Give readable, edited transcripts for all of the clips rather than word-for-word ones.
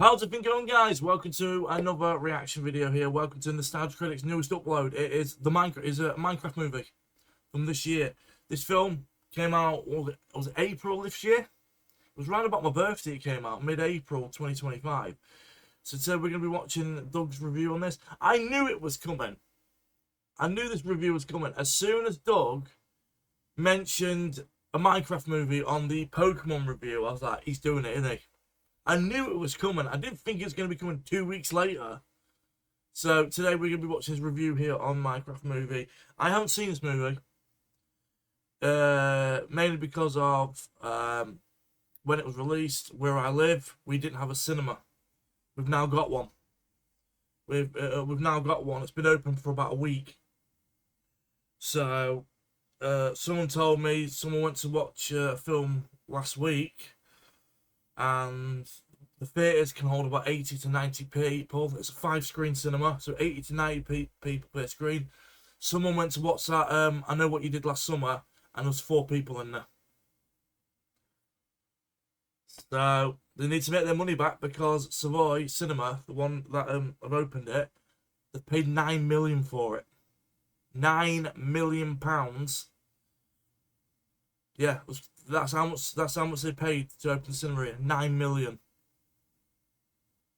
How's it been going, guys? Welcome to another reaction video here. Welcome to Nostalgia Critic's newest upload. It is a Minecraft movie from this year. This film came out, was it April this year? It was right about my birthday it came out, mid-April 2025. So today we're going to be watching Doug's review on this. I knew it was coming. I knew this review was coming. As soon as Doug mentioned a Minecraft movie on the Pokemon review, I was like, he's doing it, isn't he? I knew it was coming. I didn't think it was going to be coming 2 weeks later. So today we're going to be watching his review here on Minecraft movie. I haven't seen this movie. Mainly because of when it was released, where I live, we didn't have a cinema. We've now got one. We've now got one. It's been open for about a week. So someone told me someone went to watch a film last week. And the theatres can hold about 80 to 90 people. It's a 5-screen cinema, so 80 to 90 people per screen. Someone went to watch that, I Know What You Did Last Summer, and there was 4 people in there. So they need to make their money back because Savoy Cinema, the one that have opened it, they've paid £9 million for it. £9 million. Yeah, that's how much they paid to open the cinema here. £9 million.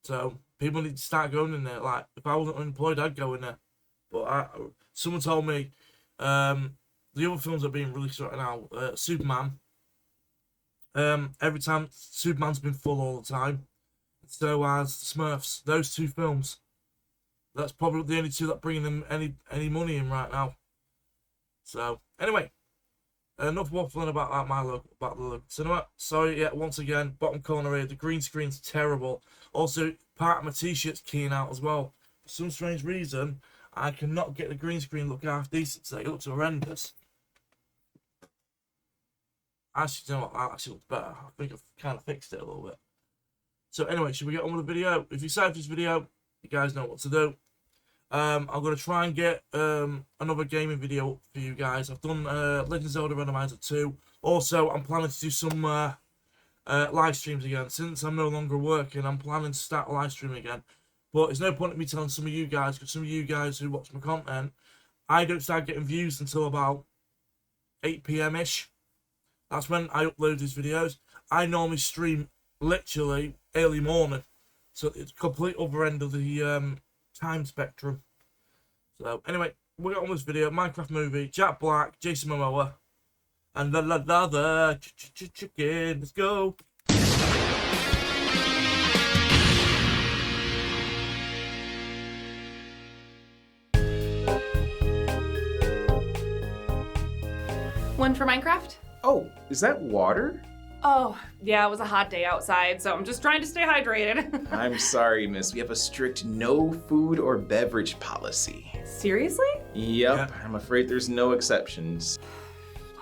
So people need to start going in there. Like, if I wasn't unemployed, I'd go in there. But someone told me the other films that are being released right now, Superman. Every time Superman's been full all the time. So has Smurfs. Those 2 films. That's probably the only 2 that bringing them any money in right now. So anyway. Enough waffling about the cinema. Sorry, yeah, once again, bottom corner here, the green screen's terrible. Also, part of my t-shirt's keying out as well. For some strange reason, I cannot get the green screen look half decent today. It looks horrendous. Actually, you know what? That actually looks better. I think I've kind of fixed it a little bit. So anyway, should we get on with the video? If you're excited for this video, you guys know what to do. I'm going to try and get another gaming video for you guys. I've done Legend of Zelda Randomizer 2. Also, I'm planning to do some live streams again. Since I'm no longer working, I'm planning to start live streaming again. But there's no point in me telling some of you guys, because some of you guys who watch my content, I don't start getting views until about 8 PM-ish. That's when I upload these videos. I normally stream literally early morning. So it's complete other end of the time spectrum. So anyway, we got on this video. Minecraft movie, Jack Black, Jason Momoa, and the chicken. Let's go. One for Minecraft? Oh, is that water? Oh, yeah, it was a hot day outside, so I'm just trying to stay hydrated. I'm sorry, miss. We have a strict no food or beverage policy. Seriously? Yep, I'm afraid there's no exceptions.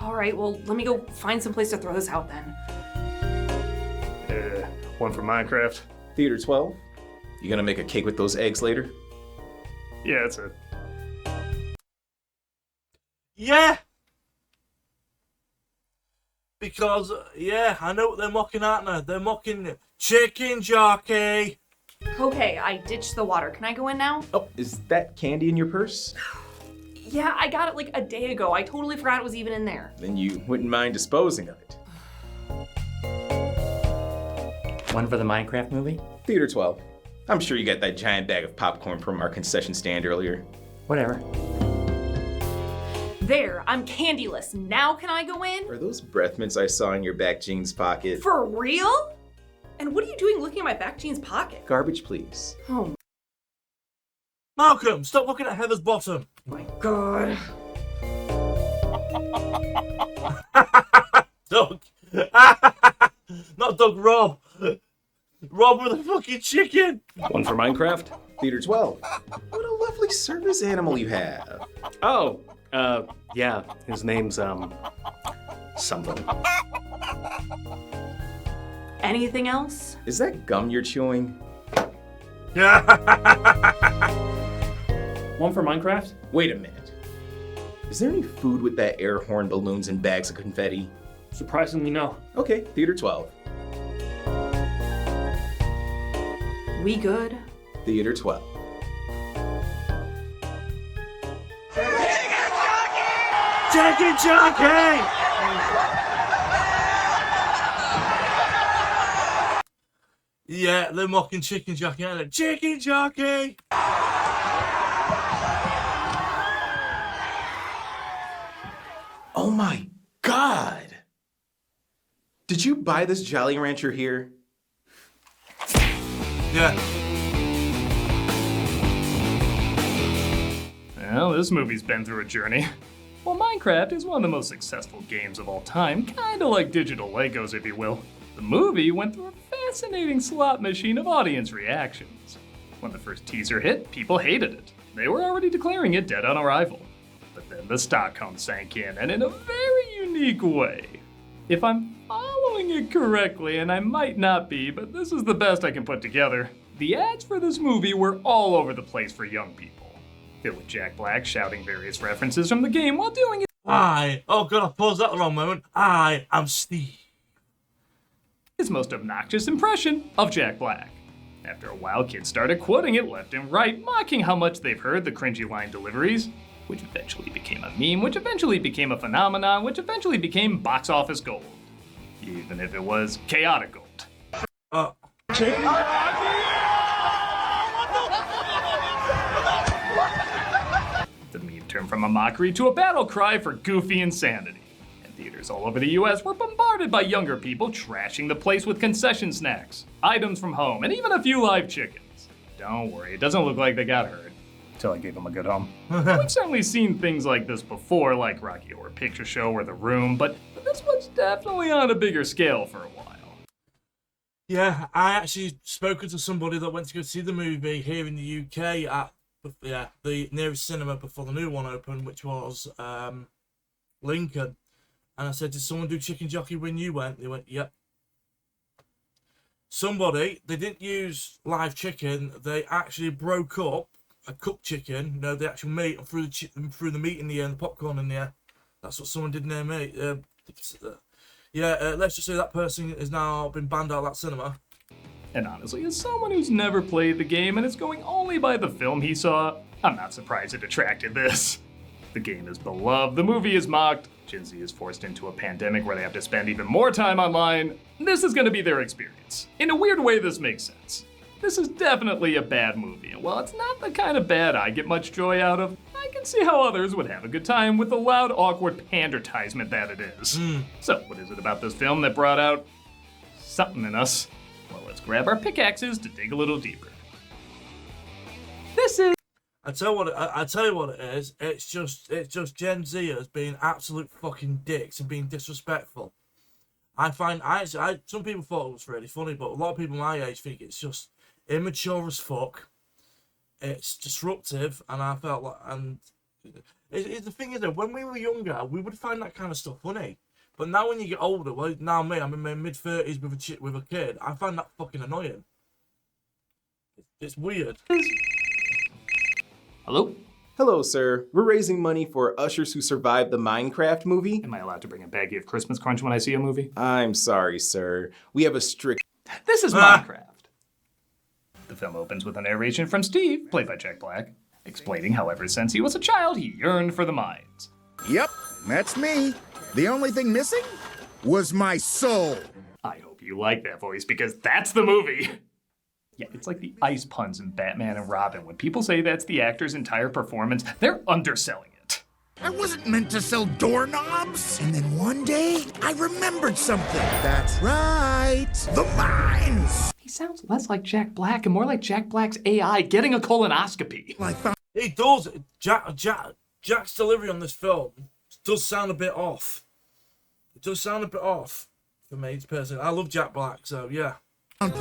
All right, well, let me go find some place to throw this out then. One for Minecraft? Theater 12? You gonna make a cake with those eggs later? Yeah, that's it. Yeah. Because, yeah, I know what they're mocking, aren't they? They're mocking Chicken Jockey. Okay, I ditched the water. Can I go in now? Oh, is that candy in your purse? Yeah, I got it like a day ago. I totally forgot it was even in there. Then you wouldn't mind disposing of it. One for the Minecraft movie? Theater 12. I'm sure you got that giant bag of popcorn from our concession stand earlier. Whatever. There, I'm candyless. Now can I go in? Are those breath mints I saw in your back jeans pocket? For real? And what are you doing looking at my back jeans pocket? Garbage, please. Oh Malcolm, stop looking at Heather's bottom. my god. Doug. Not Doug, Rob. Rob with a fucking chicken. One for Minecraft? Theater 12. What a lovely service animal you have. Oh, yeah, his name's, something. Anything else? Is that gum you're chewing? One for Minecraft? Wait a minute. Is there any food with that air horn balloons and bags of confetti? Surprisingly, no. Okay, Theater 12. We good? Theater 12. Chicken Jockey! Yeah, they're mocking Chicken Jockey, aren't they? Chicken Jockey! Oh my God! Did you buy this Jolly Rancher here? Yeah. Well, this movie's been through a journey. While Minecraft is one of the most successful games of all time, kinda like digital Legos if you will, the movie went through a fascinating slot machine of audience reactions. When the first teaser hit, people hated it. They were already declaring it dead on arrival. But then the Stockholm sank in, and in a very unique way. If I'm following it correctly, and I might not be, but this is the best I can put together, the ads for this movie were all over the place for young people. Filled with Jack Black shouting various references from the game while doing it. Oh god, I paused that the wrong moment. I am Steve. His most obnoxious impression of Jack Black. After a while, kids started quoting it left and right, mocking how much they've heard the cringy line deliveries, which eventually became a meme, which eventually became a phenomenon, which eventually became box office gold. Even if it was chaotic gold. The meme turned from a mockery to a battle cry for goofy insanity. And theaters all over the US were bombarded by younger people trashing the place with concession snacks, items from home, and even a few live chickens. Don't worry, it doesn't look like they got hurt. Till I gave them a good home. We've certainly seen things like this before, like Rocky Horror Picture Show or The Room, but this one's definitely on a bigger scale for a while. Yeah, I actually spoken to somebody that went to go see the movie here in the UK at the nearest cinema before the new one opened, which was Lincoln. And I said, did someone do Chicken Jockey when you went? They went, yep. Somebody, they didn't use live chicken, they actually broke up a cooked chicken, the actual meat, and threw the meat in the air and the popcorn in the air. That's what someone did near me. Let's just say that person has now been banned out of that cinema. And honestly, as someone who's never played the game and is going only by the film he saw, I'm not surprised it attracted this. The game is beloved, the movie is mocked, Gen Z is forced into a pandemic where they have to spend even more time online. This is going to be their experience. In a weird way, this makes sense. This is definitely a bad movie, and while it's not the kind of bad I get much joy out of, I can see how others would have a good time with the loud, awkward pandertisement that it is. So, what is it about this film that brought out something in us? Well, let's grab our pickaxes to dig a little deeper. This is... I tell you what it is. It's just Gen Zers being absolute fucking dicks and being disrespectful. I some people thought it was really funny, but a lot of people my age think it's just immature as fuck. It's disruptive, and I felt like, the thing is that when we were younger, we would find that kind of stuff funny. But now when you get older, well, now I'm in my mid-30s with a kid, I find that fucking annoying. It's weird. Hello? Hello, sir. We're raising money for ushers who survived the Minecraft movie. Am I allowed to bring a baggie of Christmas Crunch when I see a movie? I'm sorry, sir. We have a strict... This is Minecraft. The film opens with a narration from Steve, played by Jack Black, explaining how ever since he was a child, he yearned for the mines. Yep, that's me. The only thing missing was my soul. I hope you like that voice, because that's the movie. Yeah, it's like the ice puns in Batman and Robin. When people say that's the actor's entire performance, they're underselling it. I wasn't meant to sell doorknobs. And then one day, I remembered something. That's right, the mines. He sounds less like Jack Black and more like Jack Black's AI getting a colonoscopy. I found He does. Jack's delivery on this film does sound a bit off. It does sound a bit off for me personally. I love Jack Black, so yeah.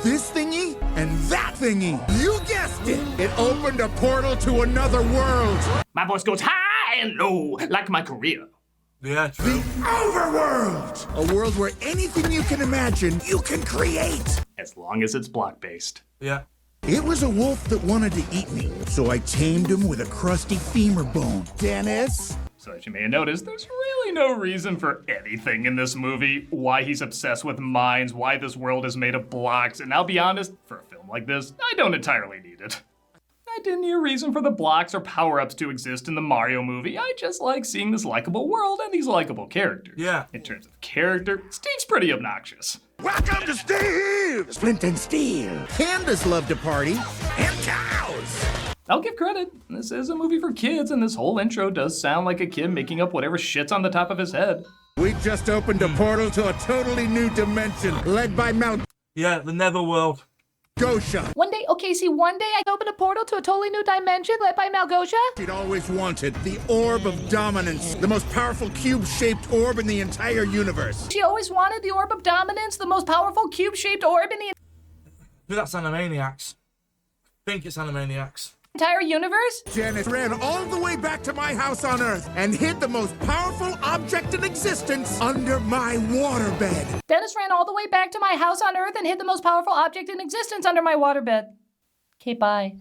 this thingy and that thingy. You guessed it. It opened a portal to another world. My voice goes high and low, like my career. Yeah, true. The overworld. A world where anything you can imagine, you can create. As long as it's block-based. Yeah. It was a wolf that wanted to eat me, so I tamed him with a crusty femur bone. Dennis? So as you may have noticed, there's really no reason for anything in this movie. Why he's obsessed with mines, why this world is made of blocks, and I'll be honest, for a film like this, I don't entirely need it. I didn't need a reason for the blocks or power-ups to exist in the Mario movie. I just like seeing this likable world and these likable characters. Yeah. In terms of character, Steve's pretty obnoxious. Welcome to Steve! Splint and Steel. Pandas love to party. And cows! I'll give credit. This is a movie for kids, and this whole intro does sound like a kid making up whatever shit's on the top of his head. We just opened a portal to a totally new dimension, led by Yeah, the Netherworld. Malgosha. One day I opened a portal to a totally new dimension led by Malgosha. She'd always wanted the Orb of Dominance, the most powerful cube-shaped orb in the entire universe. She always wanted the Orb of Dominance, the most powerful cube-shaped orb in the But that's Animaniacs. I think it's Animaniacs. entire universe. Janice ran all the way back to my house on Earth and hid the most powerful object in existence under my waterbed. Dennis ran all the way back to my house on Earth and hid the most powerful object in existence under my waterbed. Okay, bye.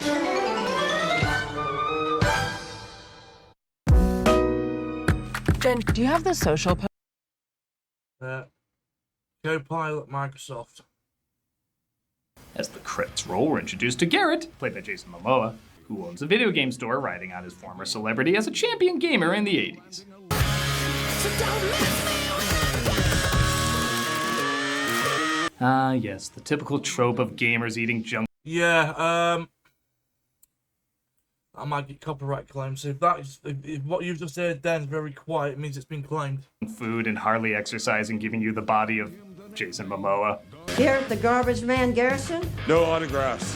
Jen, do you have the social post? Co-pilot Microsoft. As the credits roll, we're introduced to Garrett, played by Jason Momoa, who owns a video game store riding on his former celebrity as a champion gamer in the 80s. Ah, yes, the typical trope of gamers eating junk Yeah, I might get copyright claims. So if what you've just said then is very quiet, it means it's been claimed. food and hardly exercising, giving you the body of Jason Momoa. Garrett the garbage man Garrison? No autographs.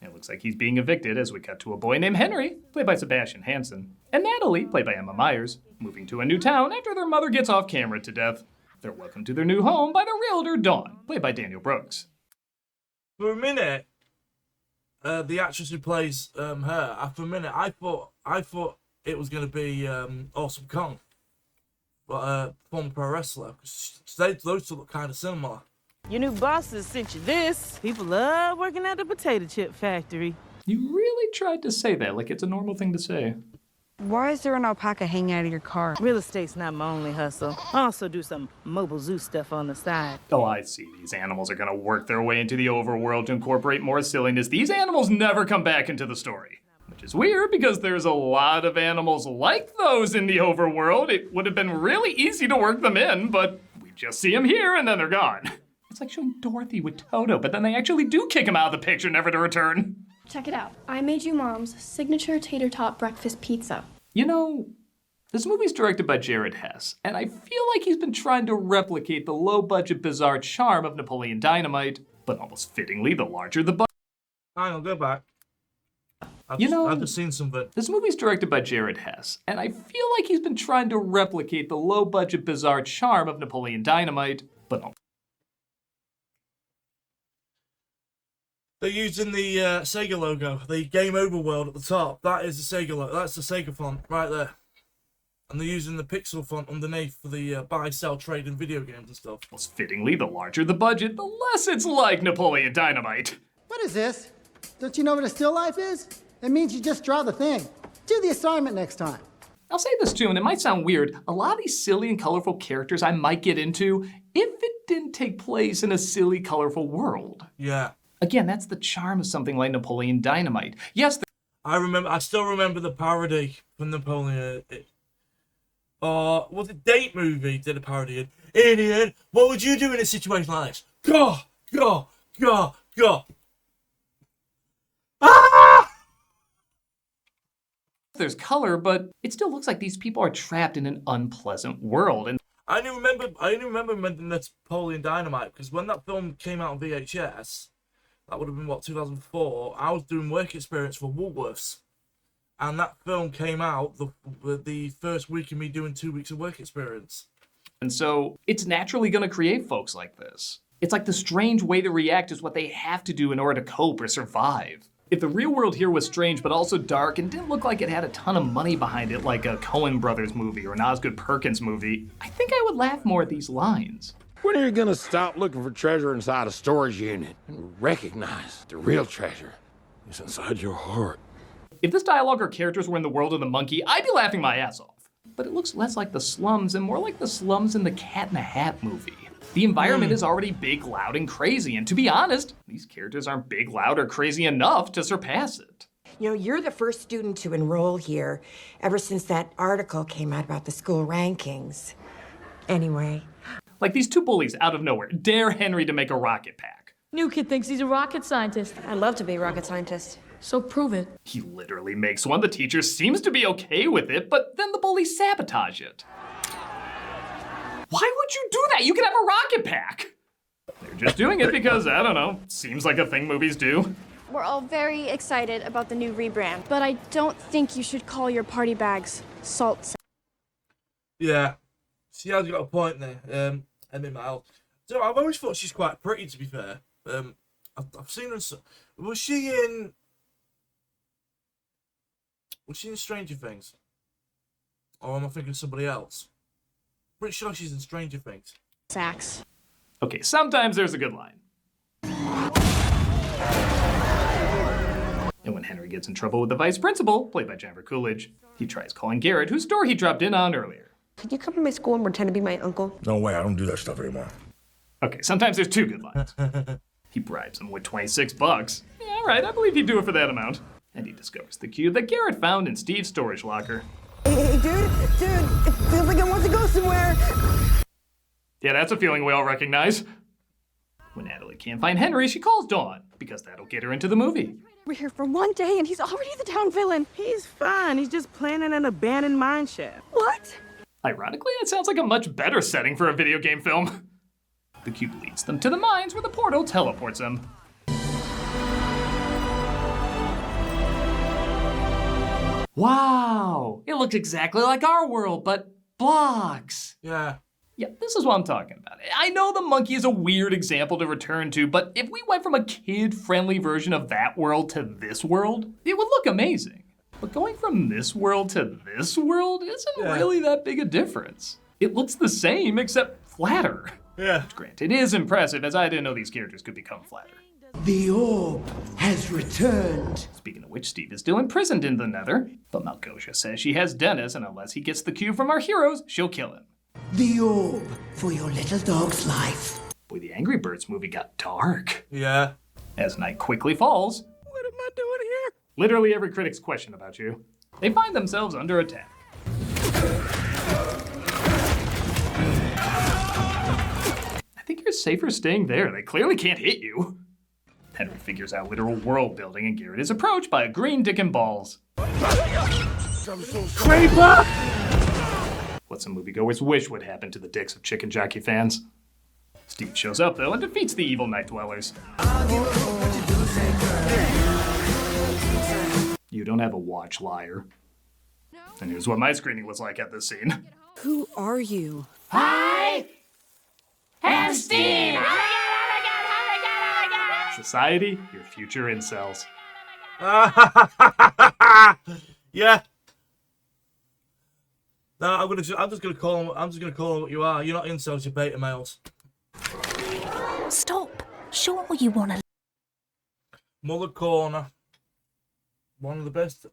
It looks like he's being evicted as we cut to a boy named Henry, played by Sebastian Hansen, and Natalie, played by Emma Myers, moving to a new town after their mother gets off camera to death. They're welcomed to their new home by the realtor Dawn, played by Daniel Brooks. For a minute, the actress who plays her, for a minute, I thought it was going to be Awesome Kong, but former pro wrestler. 'Cause those two look kind of similar. Your new bosses sent you this. People love working at the potato chip factory. You really tried to say that like it's a normal thing to say. Why is there an alpaca hanging out of your car? Real estate's not my only hustle. I also do some mobile zoo stuff on the side. Oh, I see. These animals are gonna work their way into the overworld to incorporate more silliness. These animals never come back into the story. Which is weird because there's a lot of animals like those in the overworld. It would have been really easy to work them in, but we just see them here and then they're gone. It's like showing Dorothy with Toto, but then they actually do kick him out of the picture, never to return. Check it out. I made you Mom's signature tater tot breakfast pizza. You know, this movie's directed by Jared Hess, and I feel like he's been trying to replicate the low-budget, bizarre charm of Napoleon Dynamite, but almost fittingly, the larger the budget. Hang on, go back. I've just seen something. This movie's directed by Jared Hess, and I feel like he's been trying to replicate the low-budget, bizarre charm of Napoleon Dynamite, but They're using the Sega logo, the Game Over World at the top. That is the Sega logo. That's the Sega font right there. And they're using the pixel font underneath for the buy, sell, trade, and video games and stuff. Most fittingly, the larger the budget, the less it's like Napoleon Dynamite. What is this? Don't you know what a still life is? It means you just draw the thing. Do the assignment next time. I'll say this too, and it might sound weird. A lot of these silly and colorful characters I might get into if it didn't take place in a silly, colorful world. Yeah. Again, that's the charm of something like Napoleon Dynamite. Yes, I still remember the parody from Napoleon. Was it Date Movie did a parody of Idiot, what would you do in a situation like this? Go! Ah! there's color, but it still looks like these people are trapped in an unpleasant world. And I only remember Napoleon Dynamite because when that film came out on VHS, that would have been, 2004, I was doing work experience for Woolworths. And that film came out the first week of me doing 2 weeks of work experience. And so it's naturally going to create folks like this. It's like the strange way they react is what they have to do in order to cope or survive. If the real world here was strange but also dark and didn't look like it had a ton of money behind it like a Coen Brothers movie or an Osgood Perkins movie, I think I would laugh more at these lines. When are you gonna stop looking for treasure inside a storage unit and recognize the real treasure is inside your heart? If this dialogue or characters were in the world of the monkey, I'd be laughing my ass off. But it looks less like the slums and more like the slums in the Cat in the Hat movie. The environment is already big, loud, and crazy, and to be honest, these characters aren't big, loud, or crazy enough to surpass it. You know, you're the first student to enroll here ever since that article came out about the school rankings. Anyway. Like these two bullies out of nowhere dare Henry to make a rocket pack. New kid thinks he's a rocket scientist. I'd love to be a rocket scientist. So prove it. He literally makes one. The teacher seems to be okay with it, but then the bullies sabotage it. Why would you do that? You could have a rocket pack. They're just doing it because, I don't know, seems like a thing movies do. We're all very excited about the new rebrand, but I don't think you should call your party bags salt. Yeah, she has got a point there. Emmy Miles. So I've always thought she's quite pretty, to be fair. I've seen her. Was she in Stranger Things? Or am I thinking of somebody else? Pretty sure she's in Stranger Things. Sacks. Okay, sometimes there's a good line. And when Henry gets in trouble with the vice principal, played by Jennifer Coolidge, he tries calling Garrett, whose store he dropped in on earlier. Could you come to my school and pretend to be my uncle? No way, I don't do that stuff anymore. Okay, sometimes there's two good lines. He bribes him with $26. Yeah, all right, I believe he'd do it for that amount. And he discovers the cube that Garrett found in Steve's storage locker. Hey, dude, it feels like I want to go somewhere. Yeah, that's a feeling we all recognize. When Natalie can't find Henry, she calls Dawn, because that'll get her into the movie. We're here for one day and he's already the town villain. He's fine. He's just planning an abandoned mine shaft. What? Ironically, it sounds like a much better setting for a video game film. The cube leads them to the mines where the portal teleports them. Wow! It looks exactly like our world, but blocks. Yeah. Yeah, this is what I'm talking about. I know the monkey is a weird example to return to, but if we went from a kid-friendly version of that world to this world, it would look amazing. But going from this world to this world isn't really that big a difference. It looks the same, except flatter. Yeah. Which, granted, is impressive, as I didn't know these characters could become flatter. The orb has returned. Speaking of which, Steve is still imprisoned in the Nether, but Malkosia says she has Dennis, and unless he gets the cube from our heroes, she'll kill him. The orb for your little dog's life. Boy, the Angry Birds movie got dark. Yeah. As night quickly falls. What am I doing here? Literally every critic's question about you. They find themselves under attack. I think you're safer staying there. They clearly can't hit you. Henry figures out literal world building, and Garrett is approached by a green dick and balls. Creeper! What some moviegoers wish would happen to the dicks of Chicken Jockey fans. Steve shows up, though, and defeats the evil Night Dwellers. You don't have a watch, liar. And here's what my screening was like at this scene. Who are you? Hi! And Steve! Society, your future incels. Yeah. No, I'm just gonna call them what you are. You're not incels, you're beta males. Stop. Show them what you want to. Mother Corner. One of the best.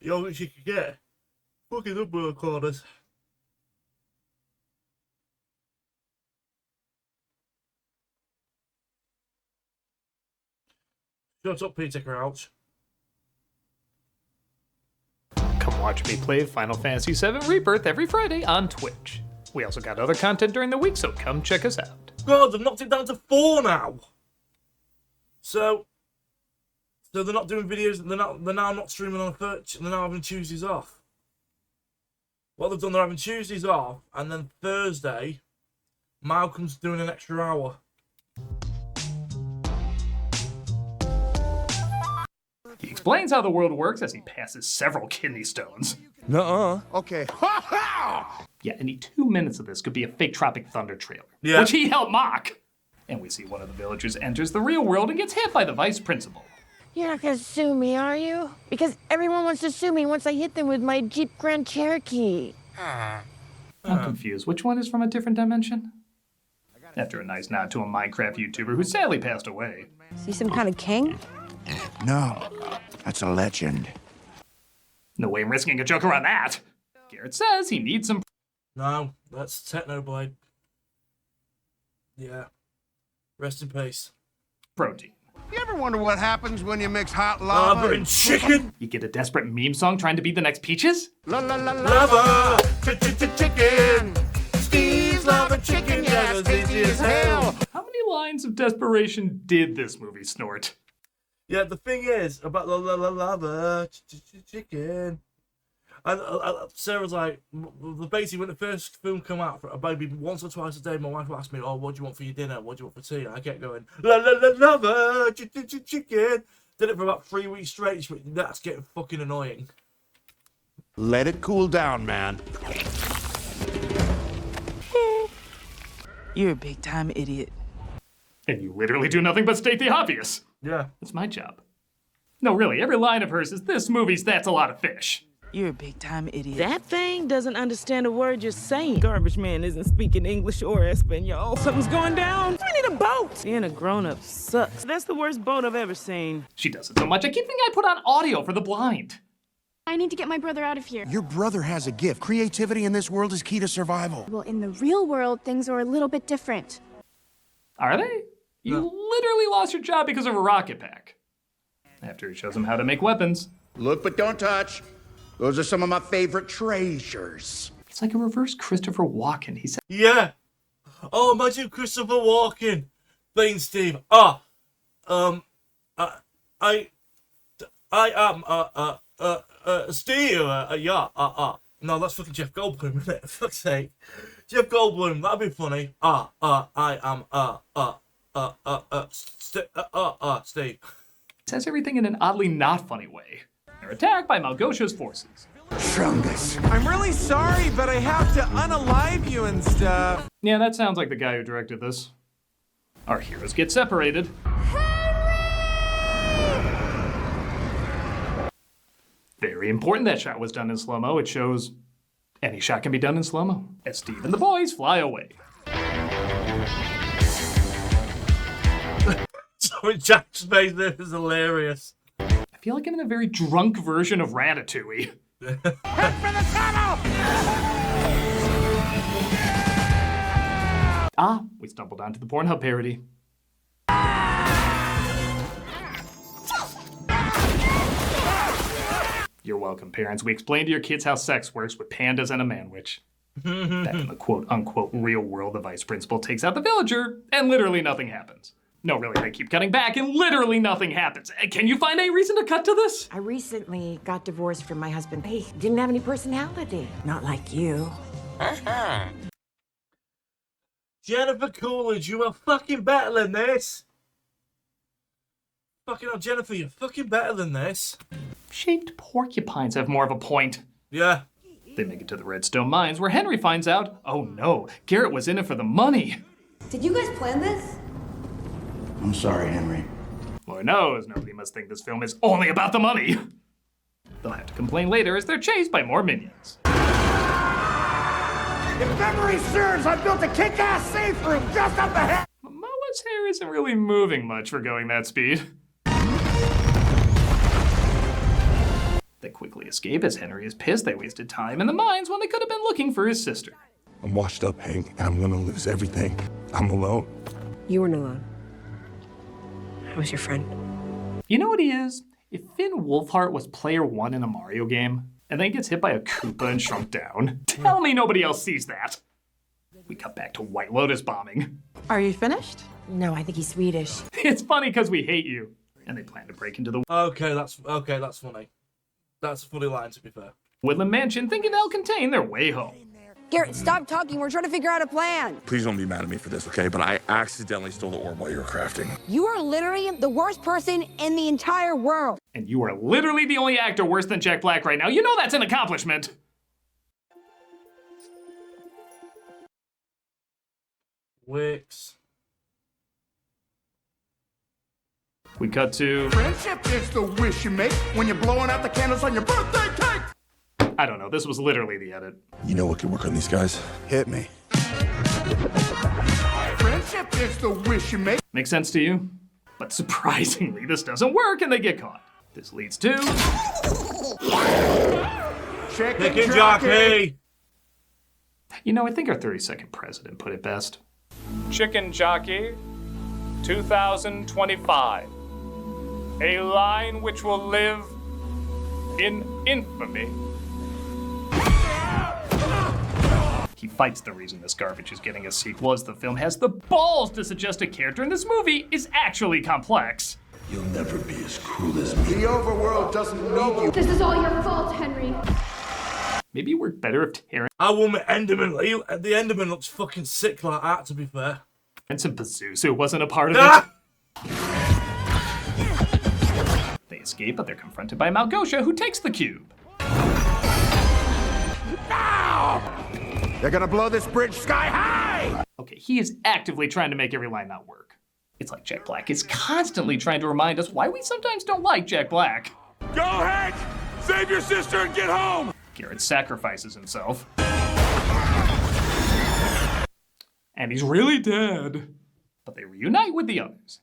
Yogurt you could get. Fucking up Mother Corners. Shut up, Peter Crouch. Come watch me play Final Fantasy VII Rebirth every Friday on Twitch. We also got other content during the week, so come check us out. God, they've knocked it down to 4 now. So they're not doing videos. They're now not streaming on Twitch. They're now having Tuesdays off. What they've done, they're having Tuesdays off, and then Thursday, Malcolm's doing an extra hour. He explains how the world works as he passes several kidney stones. Nuh-uh. Okay. Yeah, any 2 minutes of this could be a fake Tropic Thunder trailer, Yeah. which he helped mock. And we see one of the villagers enters the real world and gets hit by the vice principal. You're not gonna sue me, are you? Because everyone wants to sue me once I hit them with my Jeep Grand Cherokee. I'm confused. Which one is from a different dimension? After a nice nod to a Minecraft YouTuber who sadly passed away. Is he some kind of king? No, that's a legend. No way I'm risking a joke around that. Garrett says he needs some... No, that's Technoblade. Yeah. Rest in peace. protein. You ever wonder what happens when you mix hot lava and chicken? You get a desperate meme song trying to be the next Peaches? La la la Lava! chicken! Steve's loving chicken, yes, tasty as hell! How many lines of desperation did this movie snort? Yeah, the thing is about the lava chicken. And Sarah's like, basically when the first film come out, maybe once or twice a day, my wife will ask me, "Oh, what do you want for your dinner? What do you want for tea?" And I kept going, lava chicken. Did it for about 3 weeks straight. She went, "That's getting fucking annoying." Let it cool down, man. You're a big time idiot. And you literally do nothing but state the obvious. Yeah. That's my job. No, really, every line of hers is, "This movie's That's a Lot of Fish." You're a big time idiot. That thing doesn't understand a word you're saying. Garbage man isn't speaking English or Espanol. Something's going down. We need a boat. Being a grown-up sucks. That's the worst boat I've ever seen. She does it so much, I keep thinking I put on audio for the blind. I need to get my brother out of here. Your brother has a gift. Creativity in this world is key to survival. Well, in the real world, things are a little bit different. Are they? You literally lost your job because of a rocket pack. After he shows him how to make weapons. Look, but don't touch. Those are some of my favorite treasures. It's like a reverse Christopher Walken. He said, Yeah. Oh, imagine Christopher Walken playing Steve. Steve. No, that's fucking Jeff Goldblum, isn't it? For fuck's sake. Jeff Goldblum, that'd be funny. Steve. Says everything in an oddly not funny way. They're attacked by Malgosha's forces. Chungus. I'm really sorry, but I have to unalive you and stuff. Yeah, that sounds like the guy who directed this. Our heroes get separated. Very important that shot was done in slow-mo. It shows any shot can be done in slow-mo. As Steve and the boys fly away. Sorry, Jack's face there is hilarious. I feel like I'm in a very drunk version of Ratatouille. Head for the tunnel! Ah, we stumbled onto the Pornhub parody. You're welcome, parents. We explained to your kids how sex works with pandas and a man-witch. Back in the quote-unquote real world, the vice principal takes out the villager, and literally nothing happens. No, really, they keep cutting back, and literally nothing happens. Can you find any reason to cut to this? I recently got divorced from my husband. He didn't have any personality. Not like you. Jennifer Coolidge, you are fucking better than this. Fucking hell, Jennifer, you're fucking better than this. Shaped porcupines have more of a point. Yeah. They make it to the Redstone Mines, where Henry finds out, oh no, Garrett was in it for the money. Did you guys plan this? I'm sorry, Henry. Lord knows, nobody must think this film is only about the money. They'll have to complain later as they're chased by more minions. If memory serves, I built a kick-ass safe room just up ahead. Moa's hair isn't really moving much for going that speed. They quickly escape as Henry is pissed they wasted time in the mines when they could have been looking for his sister. I'm washed up, Hank, and I'm gonna lose everything. I'm alone. You weren't alone. I was your friend. You know what he is? If Finn Wolfhard was player 1 in a Mario game, and then gets hit by a Koopa and shrunk down, tell me nobody else sees that. We cut back to White Lotus bombing. Are you finished? No, I think he's Swedish. It's funny because we hate you. And they plan to break into the Okay, that's funny. That's a funny line, to be fair. Woodland Mansion, thinking they'll contain their way home. Garrett, stop talking. We're trying to figure out a plan. Please don't be mad at me for this, okay? But I accidentally stole the orb while you were crafting. You are literally the worst person in the entire world. And you are literally the only actor worse than Jack Black right now. You know that's an accomplishment. Wicks. We cut to... Friendship is the wish you make when you're blowing out the candles on your birthday cake! I don't know, this was literally the edit. You know what could work on these guys? Hit me. Friendship is the wish you make. Makes sense to you? But surprisingly, this doesn't work and they get caught. This leads to... Chicken Jockey! You know, I think our 32nd president put it best. Chicken Jockey, 2025. A line which will live in infamy. He fights the reason this garbage is getting a sequel, as the film has the balls to suggest a character in this movie is actually complex. You'll never be as cruel as me. The overworld doesn't need you. This is all your fault, Henry. Maybe it worked better if Terrence I want my Enderman. The Enderman looks fucking sick like that, to be fair. and Pazuzu wasn't a part of it. They escape, but they're confronted by Malgosha, who takes the cube. They're gonna blow this bridge sky high! Okay, he is actively trying to make every line not work. It's like Jack Black is constantly trying to remind us why we sometimes don't like Jack Black. Go ahead! Save your sister and get home! Garrett sacrifices himself. And he's really dead. But they reunite with the others.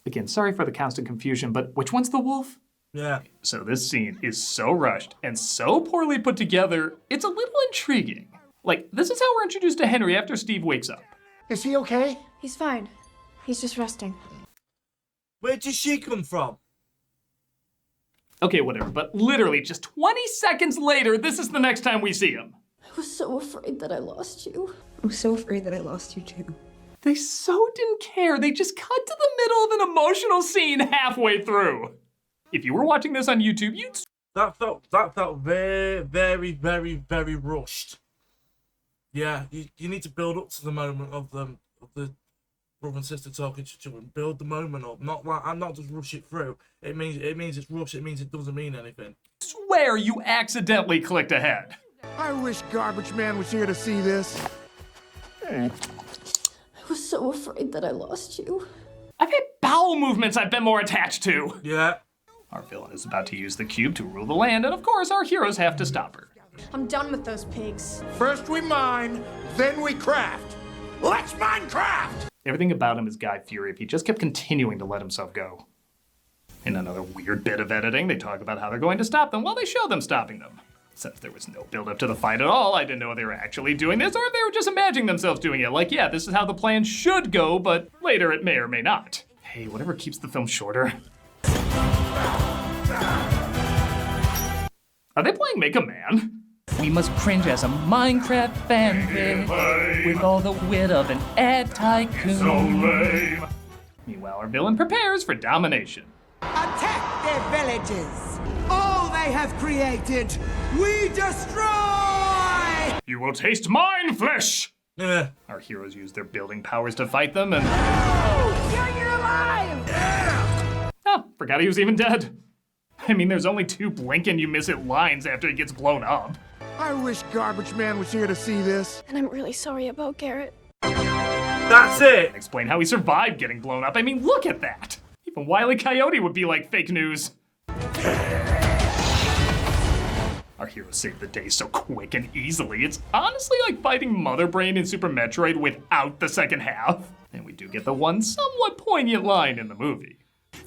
Again, sorry for the constant confusion, but which one's the wolf? Yeah. So this scene is so rushed and so poorly put together, it's a little intriguing. Like, this is how we're introduced to Henry after Steve wakes up. Is he okay? He's fine. He's just resting. Where did she come from? Okay, whatever, but literally just 20 seconds later, this is the next time we see him. I was so afraid that I lost you. I'm so afraid that I lost you too. They so didn't care, they just cut to the middle of an emotional scene halfway through. If you were watching this on YouTube, you'd... That felt very, very, very, very rushed. Yeah, you need to build up to the moment of the brother and sister talking to each other and build the moment up. Not like I'm not just rush it through. It means it's rushed. It means it doesn't mean anything. Swear you accidentally clicked ahead. I wish Garbage Man was here to see this. I was so afraid that I lost you. I've had bowel movements I've been more attached to. Yeah. Our villain is about to use the cube to rule the land, and of course our heroes have to stop her. I'm done with those pigs. First we mine, then we craft. Let's Minecraft! Everything about him is Guy Fury if he just kept continuing to let himself go. In another weird bit of editing, they talk about how they're going to stop them while they show them stopping them. Since there was no build up to the fight at all, I didn't know if they were actually doing this or if they were just imagining themselves doing it. Like, yeah, this is how the plan should go, but later it may or may not. Hey, whatever keeps the film shorter. Are they playing Make a Man? We must cringe as a Minecraft fanfic with all the wit of an ad tycoon. So lame. Meanwhile, our villain prepares for domination. Attack their villages! All they have created, we destroy! You will taste mine flesh! Yeah. Our heroes use their building powers to fight them and... Oh, you're alive! Yeah. Oh, forgot he was even dead. I mean, there's only 2 blink and you miss it lines after he gets blown up. I wish Garbage Man was here to see this. And I'm really sorry about Garrett. That's it! Explain how he survived getting blown up. I mean, look at that! Even Wile E. Coyote would be like fake news. Our heroes save the day so quick and easily. It's honestly like fighting Mother Brain in Super Metroid without the second half. And we do get the one somewhat poignant line in the movie.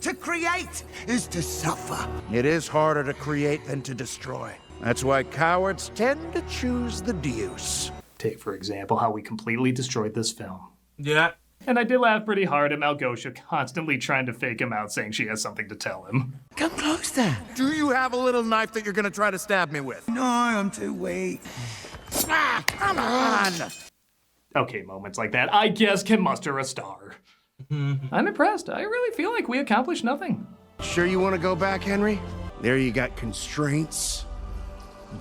To create is to suffer. It is harder to create than to destroy. That's why cowards tend to choose the deuce. Take, for example, how we completely destroyed this film. Yeah. And I did laugh pretty hard at Malgosha constantly trying to fake him out, saying she has something to tell him. Come closer. Do you have a little knife that you're gonna try to stab me with? No, I'm too weak. Ah, come on! Okay, moments like that, I guess, can muster a star. I'm impressed. I really feel like we accomplished nothing. Sure you want to go back, Henry? There you got constraints,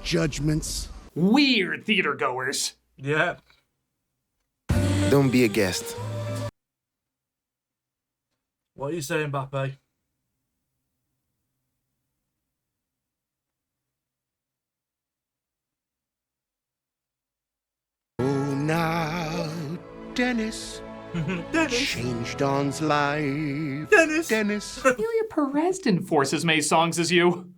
judgments. Weird theater goers. Yeah. Don't be a guest. What are you saying, Mbappe? Oh, now, Dennis. Changed Don's life. Dennis. Celia Perez didn't force as many songs as you.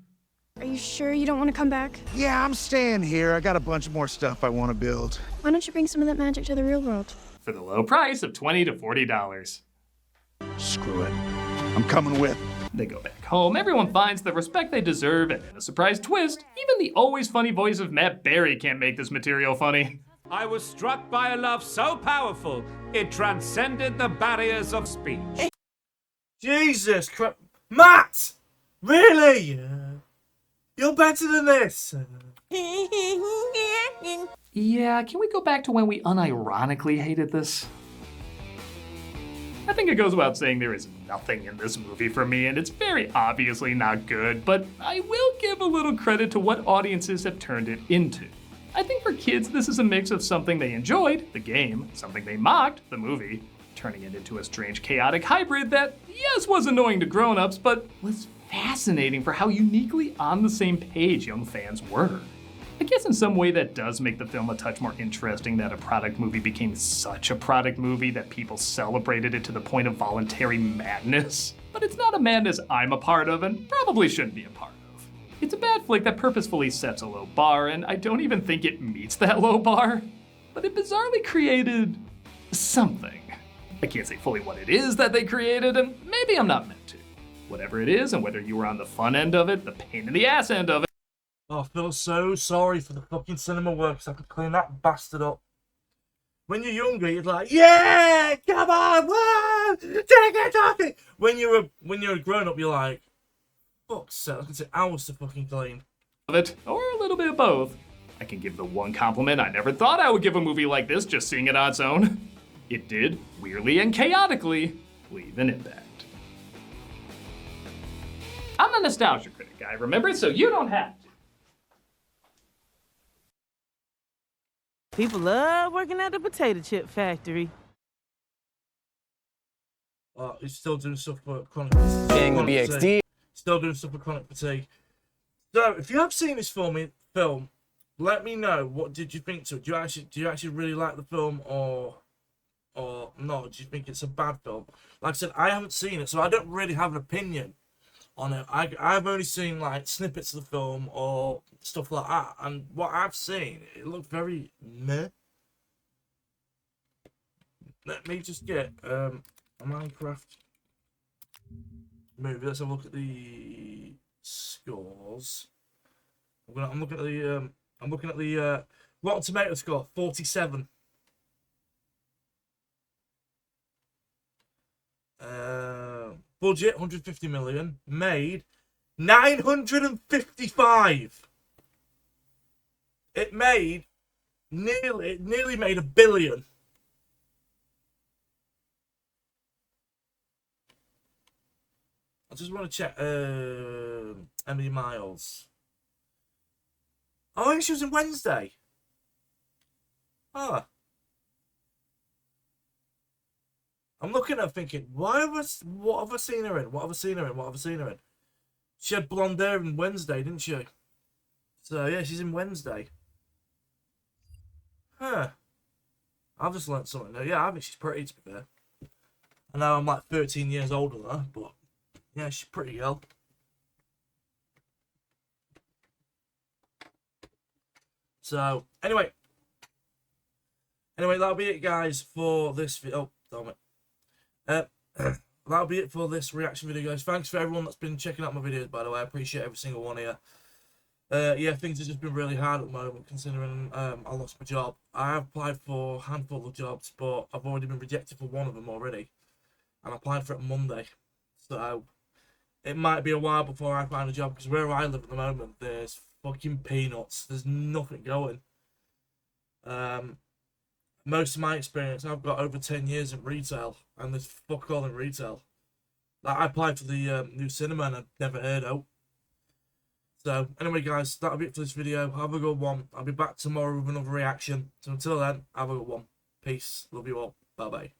Are you sure you don't want to come back? Yeah, I'm staying here. I got a bunch more stuff I want to build. Why don't you bring some of that magic to the real world? For the low price of $20 to $40. Screw it. I'm coming with. They go back home, everyone finds the respect they deserve, and in a surprise twist, even the always funny voice of Matt Berry can't make this material funny. I was struck by a love so powerful, it transcended the barriers of speech. Jesus Christ. Matt! Really? You're better than this. Yeah, can we go back to when we unironically hated this? I think it goes without saying there is nothing in this movie for me, and it's very obviously not good, but I will give a little credit to what audiences have turned it into. I think for kids, this is a mix of something they enjoyed, the game, something they mocked, the movie, turning it into a strange, chaotic hybrid that, yes, was annoying to grown-ups, but was fascinating for how uniquely on the same page young fans were. I guess in some way that does make the film a touch more interesting that a product movie became such a product movie that people celebrated it to the point of voluntary madness. But it's not a madness I'm a part of and probably shouldn't be a part of. It's a bad flick that purposefully sets a low bar, and I don't even think it meets that low bar. But it bizarrely created something. I can't say fully what it is that they created, and maybe I'm not meant to. Whatever it is, and whether you were on the fun end of it, the pain in the ass end of it. Oh, I feel so sorry for the fucking cinema workers. I could clean that bastard up. When you're younger, you're like, yeah, come on, whoa, Chicken Jockey. When you're a grown up, you're like, fuck's sake, I can take hours to fucking clean. Of it, or a little bit of both. I can give the one compliment I never thought I would give a movie like this just seeing it on its own. It did, weirdly and chaotically, leave an impact. I'm a nostalgia critic, guy, remember? So you don't have to. People love working at the potato chip factory. He's still doing stuff for chronic fatigue. Still doing stuff for chronic fatigue. So, if you have seen this film, let me know. What did you think to it? Do you actually really like the film, or not? Do you think it's a bad film? Like I said, I haven't seen it, so I don't really have an opinion on it. I've only seen like snippets of the film or stuff like that, and what I've seen, it looked very meh. Let me just get a Minecraft movie. Let's have a look at the scores. I'm looking at the Rotten Tomato score, 47. Budget 150 million, made 955. It nearly made $1 billion. I just want to check Emily Miles. Oh, she was in Wednesday. Ah. I'm looking at her thinking, what have I seen her in? What have I seen her in? She had blonde hair in Wednesday, didn't she? So, yeah, she's in Wednesday. Huh. I've just learnt something new. Yeah, I think she's pretty, to be fair. I know I'm like 13 years older than her, but yeah, she's a pretty girl. So, anyway, that'll be it, guys, for this video. Oh, damn it. That'll be it for this reaction video, guys. Thanks for everyone that's been checking out my videos, by the way. I appreciate every single one of you. Yeah, things have just been really hard at the moment, considering I lost my job. I have applied for a handful of jobs, but I've already been rejected for one of them already. And I applied for it Monday. So, it might be a while before I find a job, because where I live at the moment, there's fucking peanuts. There's nothing going. Most of my experience, I've got over 10 years in retail, and there's fuck all in retail. Like, I applied for the new cinema, and I've never heard of. So, anyway, guys, that'll be it for this video. Have a good one. I'll be back tomorrow with another reaction. So, until then, have a good one. Peace. Love you all. Bye-bye.